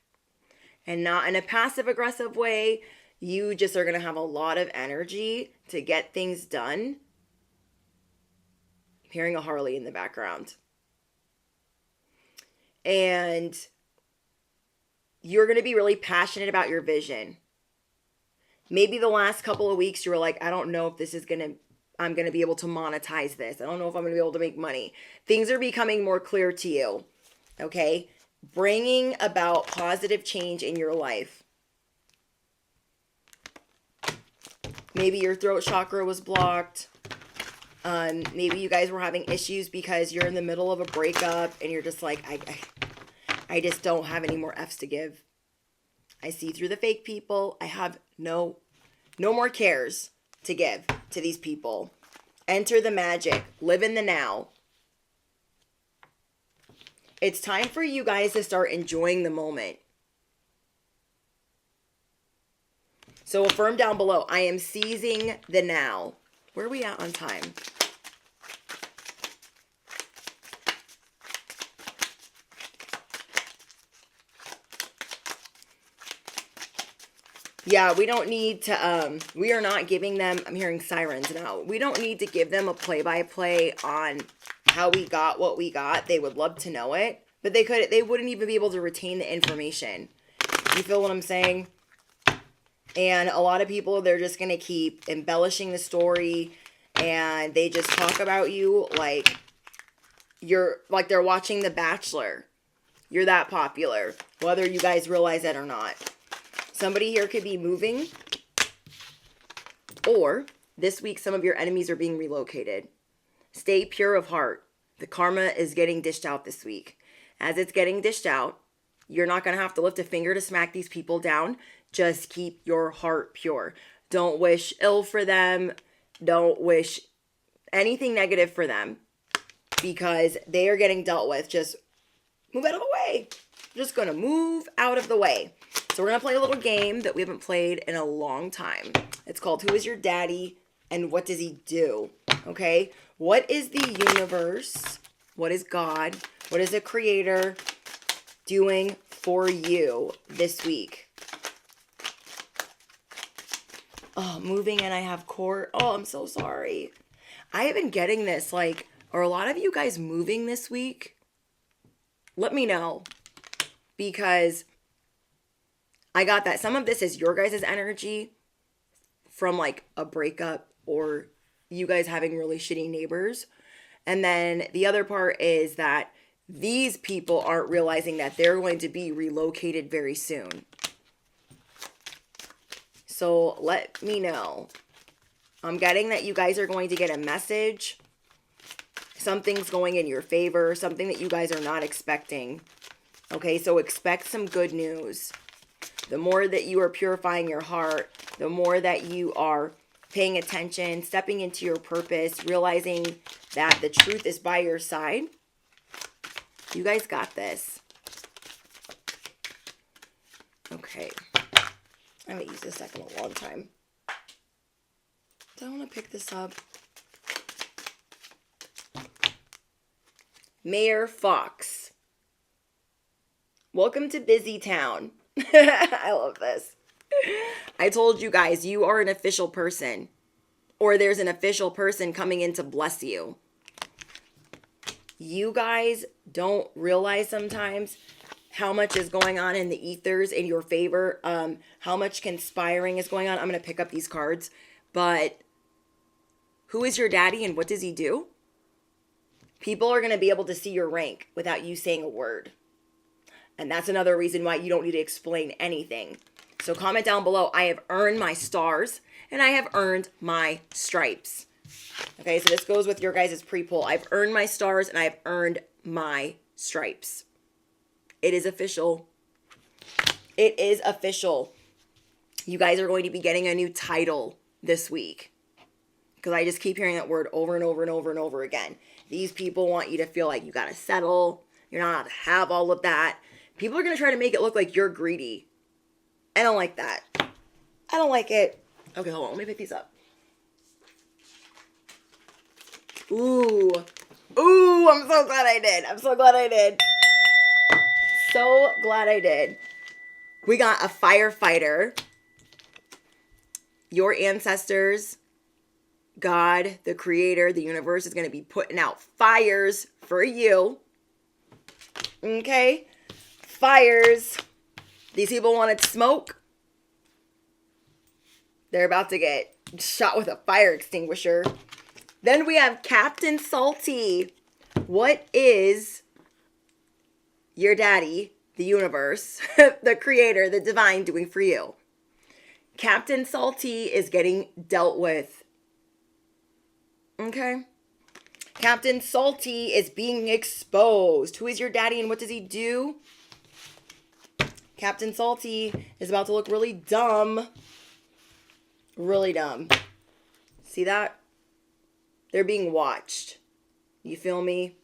and not in a passive aggressive way. You just are going to have a lot of energy to get things done. I'm hearing a Harley in the background. And you're going to be really passionate about your vision. Maybe the last couple of weeks you were like, I don't know if this is I'm going to be able to monetize this. I don't know if I'm going to be able to make money. Things are becoming more clear to you. Okay? Bringing about positive change in your life. Maybe your throat chakra was blocked. Maybe you guys were having issues because you're in the middle of a breakup and you're just like, I just don't have any more F's to give. I see through the fake people. I have no more cares to give to these people. Enter the magic. Live in the now. It's time for you guys to start enjoying the moment. So affirm down below, I am seizing the now. Where are we at on time? Yeah, we don't need to, we are not giving them, I'm hearing sirens now. We don't need to give them a play-by-play on how we got what we got. They would love to know it, but they wouldn't even be able to retain the information. You feel what I'm saying? And a lot of people, they're just going to keep embellishing the story, and they just talk about you like they're watching The Bachelor. You're that popular, whether you guys realize it or not. Somebody here could be moving, or this week some of your enemies are being relocated. Stay pure of heart. The karma is getting dished out this week. As it's getting dished out, you're not going to have to lift a finger to smack these people down. Just keep your heart pure. Don't wish ill for them. Don't wish anything negative for them, because they are getting dealt with. Just move out of the way. Just going to move out of the way. So we're going to play a little game that we haven't played in a long time. It's called Who is Your Daddy and What Does He Do? Okay? What is the universe? What is God? What is the creator doing for you this week? Oh, moving and I have court. Oh, I'm so sorry. I have been getting this. Like, are a lot of you guys moving this week? Let me know. Because I got that. Some of this is your guys' energy from like a breakup or you guys having really shitty neighbors. And then the other part is that these people aren't realizing that they're going to be relocated very soon. So let me know. I'm getting that you guys are going to get a message. Something's going in your favor. Something that you guys are not expecting. Okay, so expect some good news. The more that you are purifying your heart, the more that you are paying attention, stepping into your purpose, realizing that the truth is by your side. You guys got this. Okay. I haven't used this deck in a long time. Do I want to pick this up? Mayor Fox. Welcome to Busy Town. I love this. I told you guys, you are an official person. Or there's an official person coming in to bless you. You guys don't realize sometimes how much is going on in the ethers in your favor. How much conspiring is going on. I'm going to pick up these cards. But who is your daddy and what does he do? People are going to be able to see your rank without you saying a word. And that's another reason why you don't need to explain anything. So comment down below, I have earned my stars and I have earned my stripes. Okay, so this goes with your guys' pre-poll. I've earned my stars and I've earned my stripes. It is official. It is official. You guys are going to be getting a new title this week. Because I just keep hearing that word over and over and over and over again. These people want you to feel like you got to settle. You're not allowed to have all of that. People are going to try to make it look like you're greedy. I don't like that. I don't like it. Okay, hold on. Let me pick these up. Ooh. Ooh, I'm so glad I did. I'm so glad I did. So glad I did. We got a firefighter. Your ancestors, God, the creator, the universe is going to be putting out fires for you. Okay? Fires. These people wanted smoke. They're about to get shot with a fire extinguisher. Then we have Captain Salty. What is your daddy, the universe, the creator, the divine, doing for you? Captain Salty is getting dealt with. Okay? Captain Salty is being exposed. Who is your daddy and what does he do? Captain Salty is about to look really dumb. Really dumb. See that? They're being watched. You feel me?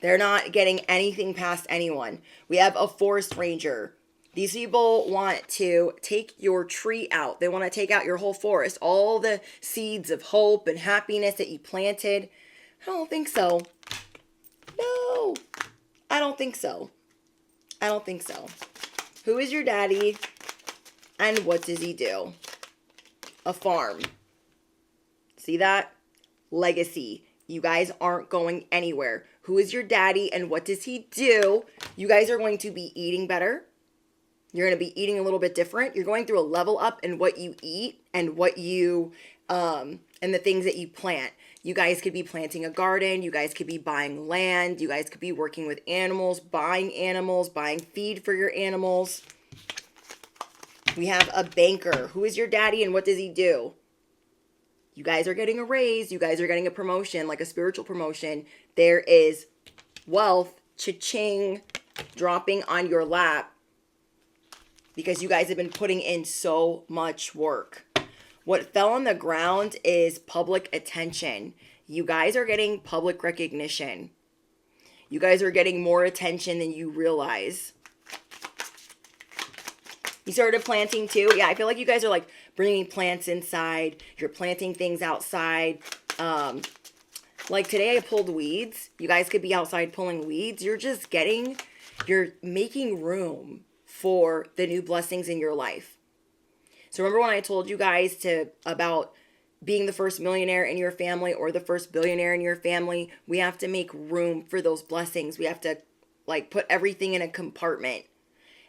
They're not getting anything past anyone. We have a forest ranger. These people want to take your tree out. They want to take out your whole forest. All the seeds of hope and happiness that you planted. I don't think so. No. I don't think so. I don't think so. Who is your daddy? And what does he do? A farm. See that? Legacy. You guys aren't going anywhere. Who is your daddy and what does he do? You guys are going to be eating better. You're going to be eating a little bit different. You're going through a level up in what you eat and what you, and the things that you plant. You guys could be planting a garden. You guys could be buying land. You guys could be working with animals, buying feed for your animals. We have a banker. Who is your daddy and what does he do? You guys are getting a raise. You guys are getting a promotion, like a spiritual promotion. There is wealth, cha-ching, dropping on your lap because you guys have been putting in so much work. What fell on the ground is public attention. You guys are getting public recognition. You guys are getting more attention than you realize. You started planting too. Yeah, I feel like you guys are like bringing plants inside. You're planting things outside. Like today I pulled weeds. You guys could be outside pulling weeds. You're making room for the new blessings in your life. So remember when I told you guys about being the first millionaire in your family or the first billionaire in your family? We have to make room for those blessings. We have to like put everything in a compartment.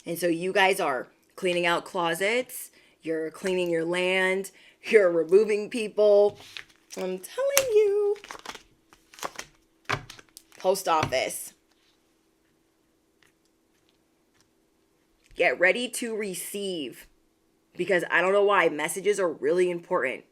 And so you guys are cleaning out closets. You're cleaning your land. You're removing people. I'm telling you. Post office. Get ready to receive. Because I don't know why. Messages are really important.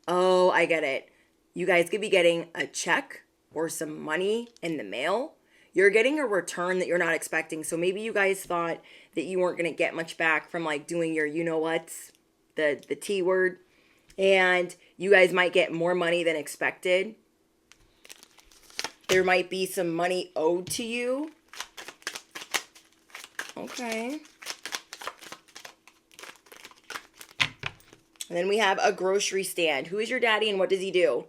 Oh, I get it. You guys could be getting a check or some money in the mail. You're getting a return that you're not expecting. So maybe you guys thought that you weren't going to get much back from like doing your you-know-whats, the T word. And you guys might get more money than expected. There might be some money owed to you. Okay. And then we have a grocery stand. Who is your daddy and what does he do?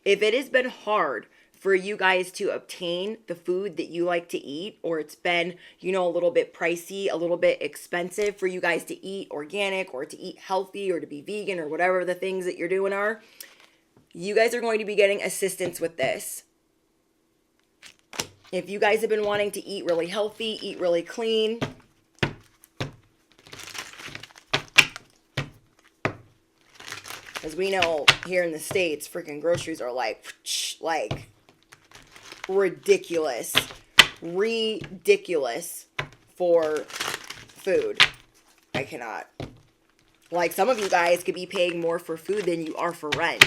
If it has been hard for you guys to obtain the food that you like to eat, or it's been, a little bit pricey, a little bit expensive for you guys to eat organic or to eat healthy or to be vegan or whatever the things that you're doing are, you guys are going to be getting assistance with this. If you guys have been wanting to eat really healthy, eat really clean, as we know here in the States, freaking groceries are like ridiculous for food. I cannot. Like some of you guys could be paying more for food than you are for rent.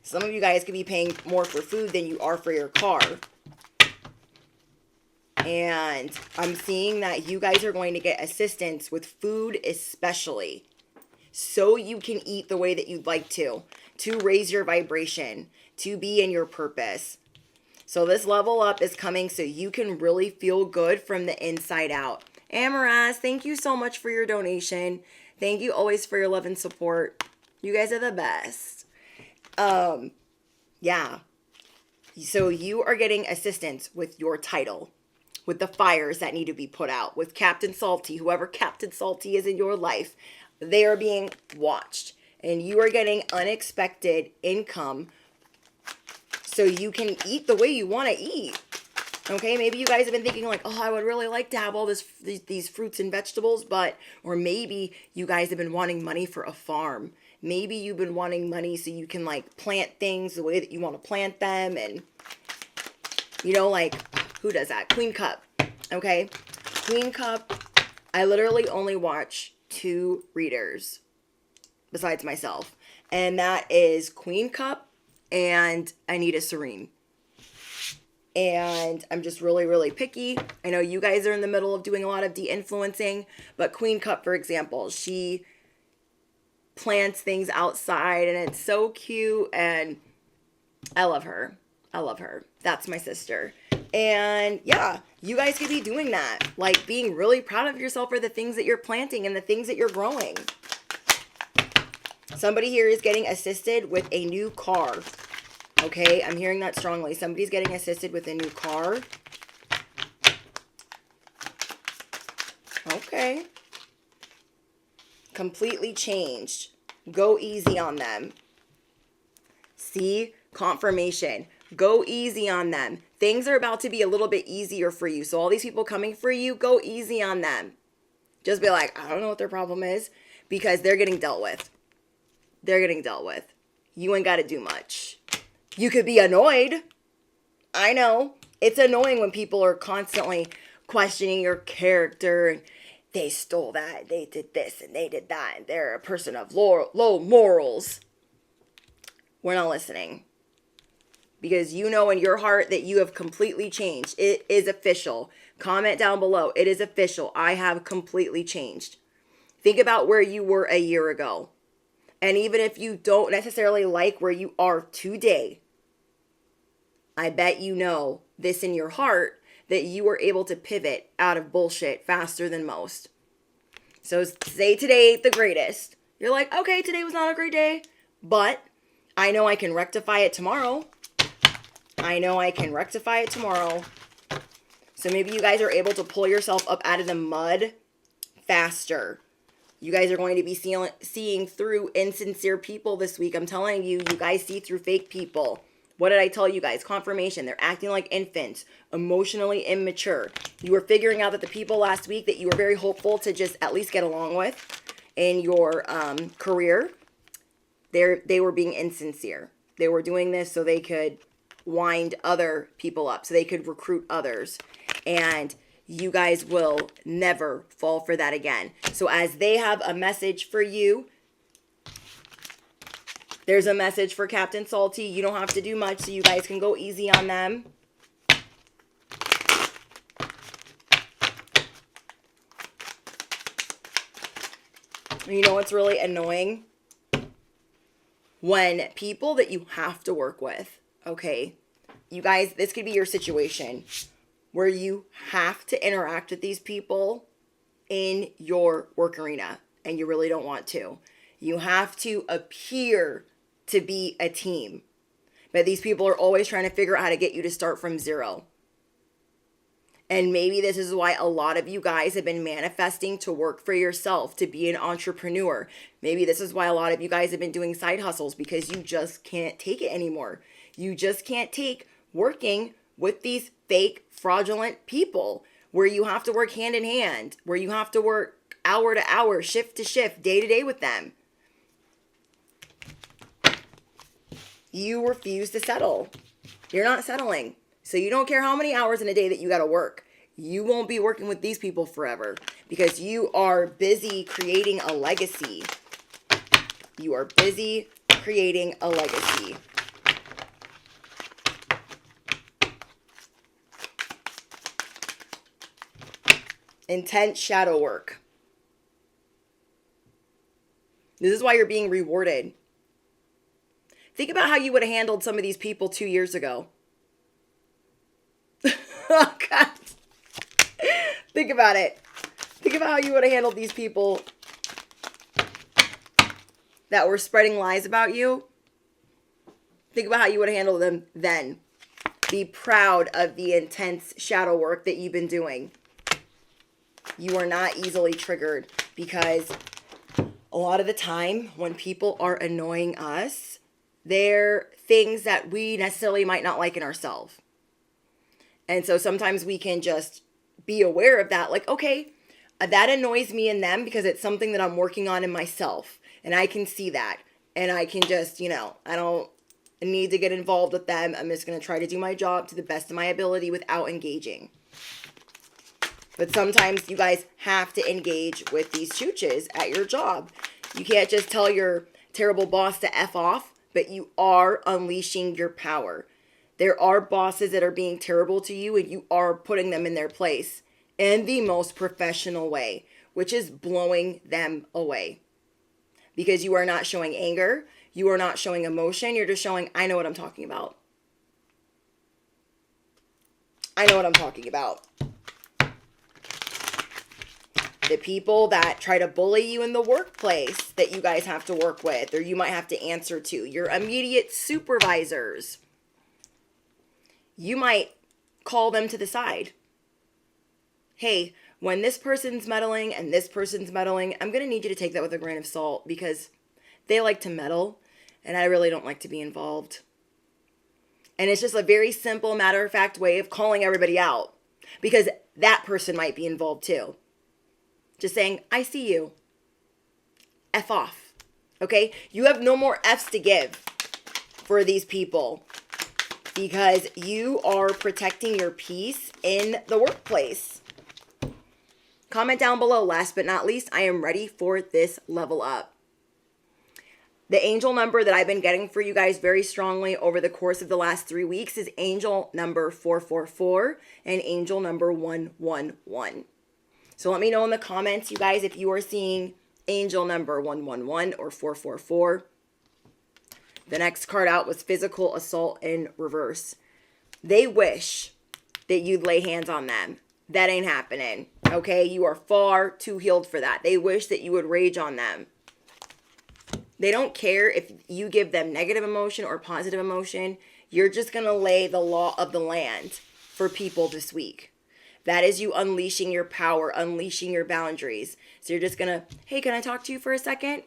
Some of you guys could be paying more for food than you are for your car. And I'm seeing that you guys are going to get assistance with food especially, so you can eat the way that you'd like to raise your vibration, to be in your purpose. So this level up is coming so you can really feel good from the inside out. Amaraz, thank you so much for your donation. Thank you always for your love and support. You guys are the best. Yeah. So you are getting assistance with your title, with the fires that need to be put out, with Captain Salty, whoever Captain Salty is in your life. They are being watched, and you are getting unexpected income so you can eat the way you want to eat. Okay, maybe you guys have been thinking like, oh, I would really like to have all these fruits and vegetables, or maybe you guys have been wanting money for a farm. Maybe you've been wanting money so you can like plant things the way that you want to plant them, and like, who does that? Queen Cup. Okay, Queen Cup. I literally only watch 2 readers besides myself, and that is Queen Cup and Anita Serene. And I'm just really, really picky. I know you guys are in the middle of doing a lot of de-influencing, but Queen Cup, for example, she plants things outside and it's so cute, and I love her. I love her. That's my sister. And yeah, you guys could be doing that. Like being really proud of yourself for the things that you're planting and the things that you're growing. Somebody here is getting assisted with a new car. Okay, I'm hearing that strongly. Somebody's getting assisted with a new car. Okay. Completely changed. Go easy on them. See? Confirmation. Go easy on them. Things are about to be a little bit easier for you. So all these people coming for you, go easy on them. Just be like, I don't know what their problem is, because they're getting dealt with. They're getting dealt with. You ain't got to do much. You could be annoyed. I know. It's annoying when people are constantly questioning your character. And they stole that. They did this and they did that. And they're a person of low morals. We're not listening. Because you know in your heart that you have completely changed. It is official. Comment down below. It is official. I have completely changed. Think about where you were a year ago. And even if you don't necessarily like where you are today, I bet you know this in your heart that you were able to pivot out of bullshit faster than most. So say today ain't the greatest. You're like, okay, today was not a great day, but I know I can rectify it tomorrow. I know I can rectify it tomorrow. So maybe you guys are able to pull yourself up out of the mud faster. You guys are going to be seeing through insincere people this week. I'm telling you, you guys see through fake people. What did I tell you guys? Confirmation. They're acting like infants, emotionally immature. You were figuring out that the people last week that you were very hopeful to just at least get along with in your career, they were being insincere. They were doing this so they could wind other people up, so they could recruit others. And you guys will never fall for that again. So as they have a message for you, there's a message for Captain Salty. You don't have to do much, so you guys can go easy on them. You know what's really annoying? When people that you have to work with, okay, you guys, this could be your situation where you have to interact with these people in your work arena and you really don't want to. You have to appear to be a team. But these people are always trying to figure out how to get you to start from zero. And maybe this is why a lot of you guys have been manifesting to work for yourself, to be an entrepreneur. Maybe this is why a lot of you guys have been doing side hustles, because you just can't take it anymore. You just can't take working with these fake, fraudulent people where you have to work hand in hand, where you have to work hour to hour, shift to shift, day to day with them. You refuse to settle. You're not settling. So you don't care how many hours in a day that you got to work. You won't be working with these people forever because you are busy creating a legacy. You are busy creating a legacy. Intense shadow work. This is why you're being rewarded. Think about how you would have handled some of these people 2 years ago. Oh, God. Think about it. Think about how you would have handled these people that were spreading lies about you. Think about how you would have handled them then. Be proud of the intense shadow work that you've been doing. You are not easily triggered, because a lot of the time when people are annoying us, they're things that we necessarily might not like in ourselves. And so sometimes we can just be aware of that. Like, okay, that annoys me in them because it's something that I'm working on in myself. And I can see that. And I can just, I don't need to get involved with them. I'm just going to try to do my job to the best of my ability without engaging. But sometimes you guys have to engage with these chooches at your job. You can't just tell your terrible boss to F off, but you are unleashing your power. There are bosses that are being terrible to you, and you are putting them in their place in the most professional way, which is blowing them away. Because you are not showing anger. You are not showing emotion. You're just showing, I know what I'm talking about. I know what I'm talking about. The people that try to bully you in the workplace that you guys have to work with, or you might have to answer to, your immediate supervisors. You might call them to the side. Hey, when this person's meddling and this person's meddling, I'm going to need you to take that with a grain of salt, because they like to meddle and I really don't like to be involved. And it's just a very simple, matter-of-fact way of calling everybody out, because that person might be involved too. Just saying, I see you. F off. Okay? You have no more F's to give for these people, because you are protecting your peace in the workplace. Comment down below. Last but not least, I am ready for this level up. The angel number that I've been getting for you guys very strongly over the course of the last 3 weeks is angel number 444 and angel number 111. So let me know in the comments, you guys, if you are seeing angel number 111 or 444. The next card out was physical assault in reverse. They wish that you'd lay hands on them. That ain't happening. Okay? You are far too healed for that. They wish that you would rage on them. They don't care if you give them negative emotion or positive emotion. You're just going to lay the law of the land for people this week. That is you unleashing your power, unleashing your boundaries. So you're just going to, hey, can I talk to you for a second?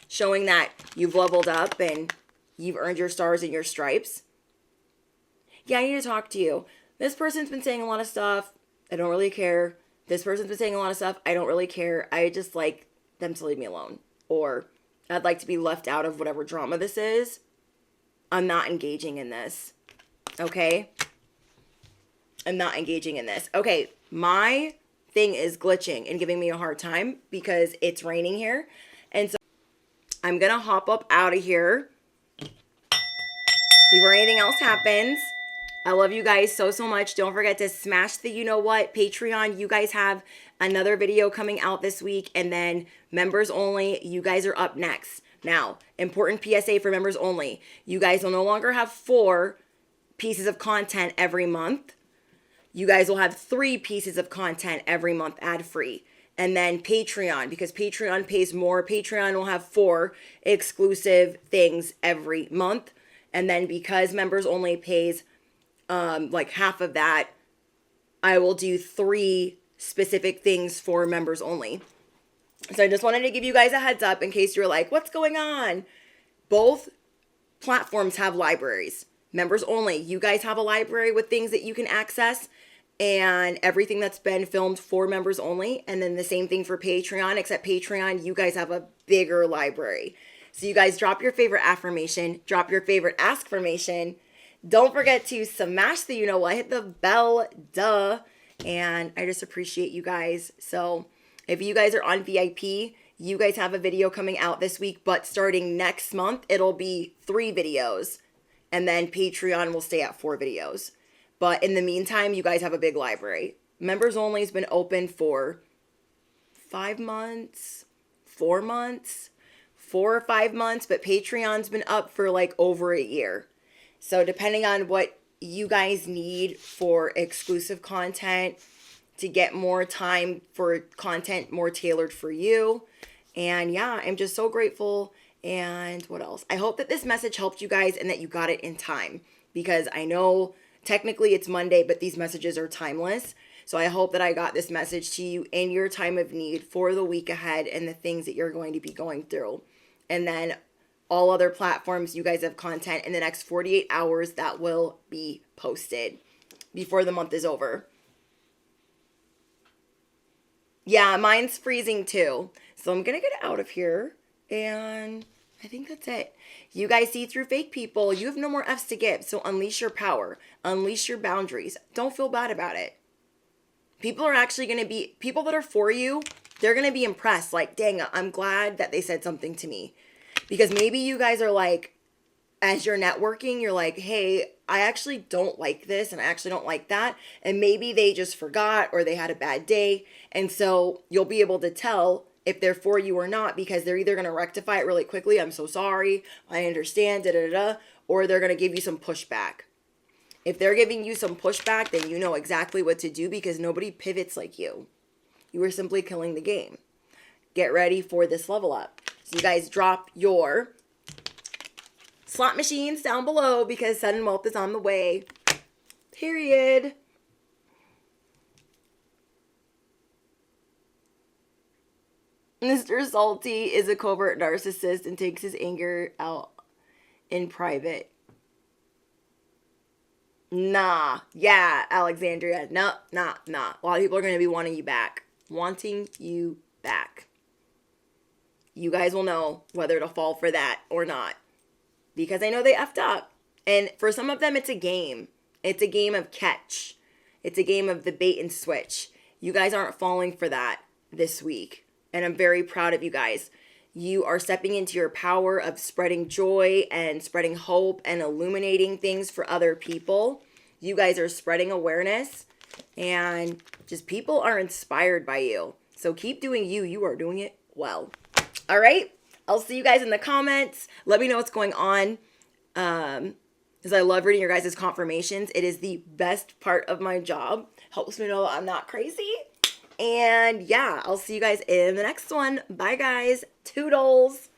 Showing that you've leveled up and you've earned your stars and your stripes. Yeah, I need to talk to you. This person's been saying a lot of stuff. I don't really care. This person's been saying a lot of stuff. I don't really care. I just like them to leave me alone. Or I'd like to be left out of whatever drama this is. I'm not engaging in this. Okay? I'm not engaging in this. Okay, my thing is glitching and giving me a hard time because it's raining here. And so I'm going to hop up out of here before anything else happens. I love you guys so, so much. Don't forget to smash the you know what Patreon. You guys have another video coming out this week. And then members only, you guys are up next. Now, important PSA for members only. You guys will no longer have 4 pieces of content every month. You guys will have 3 pieces of content every month ad-free. And then Patreon, because Patreon pays more, Patreon will have 4 exclusive things every month. And then because members only pays like half of that, I will do 3 specific things for members only. So I just wanted to give you guys a heads up in case you're like, what's going on? Both platforms have libraries. Members only, you guys have a library with things that you can access and everything that's been filmed for members only. And then the same thing for Patreon, except Patreon, you guys have a bigger library. So you guys drop your favorite affirmation, drop your favorite ask-formation. Don't forget to smash the you know what, hit the bell, duh. And I just appreciate you guys. So if you guys are on VIP, you guys have a video coming out this week, but starting next month, it'll be 3 videos. And then Patreon will stay at 4 videos. But in the meantime, you guys have a big library. Members only has been open for 5 months, 4 months, 4 or 5 months, but Patreon's been up for like over a year. So depending on what you guys need for exclusive content, to get more time for content more tailored for you. And yeah, I'm just so grateful. And what else? I hope that this message helped you guys and that you got it in time, because I know technically it's Monday, but these messages are timeless. So I hope that I got this message to you in your time of need for the week ahead and the things that you're going to be going through. And then all other platforms, you guys have content in the next 48 hours that will be posted before the month is over. Yeah, mine's freezing too. So I'm going to get out of here. And I think that's it. You guys see through fake people. You have no more F's to give. So unleash your power. Unleash your boundaries. Don't feel bad about it. People are actually going to be, people that are for you, they're going to be impressed. Like, dang, I'm glad that they said something to me. Because maybe you guys are like, as you're networking, you're like, hey, I actually don't like this and I actually don't like that. And maybe they just forgot or they had a bad day. And so you'll be able to tell if they're for you or not, because they're either going to rectify it really quickly. I'm so sorry. I understand, or they're going to give you some pushback. If they're giving you some pushback, then you know exactly what to do, because nobody pivots like you. You are simply killing the game. Get ready for this level up. So you guys drop your slot machines down below, because sudden wealth is on the way. Period. Mr. Salty is a covert narcissist and takes his anger out in private. Nah. Yeah, Alexandria. Nah. A lot of people are going to be wanting you back. Wanting you back. You guys will know whether to fall for that or not, because I know they effed up. And for some of them, it's a game. It's a game of catch. It's a game of the bait and switch. You guys aren't falling for that this week. And I'm very proud of you guys. You are stepping into your power of spreading joy and spreading hope and illuminating things for other people. You guys are spreading awareness, and just people are inspired by you. So keep doing you. You are doing it well. All right. I'll see you guys in the comments. Let me know what's going on. Because I love reading your guys' confirmations. It is the best part of my job. Helps me know that I'm not crazy. And yeah, I'll see you guys in the next one. Bye, guys. Toodles.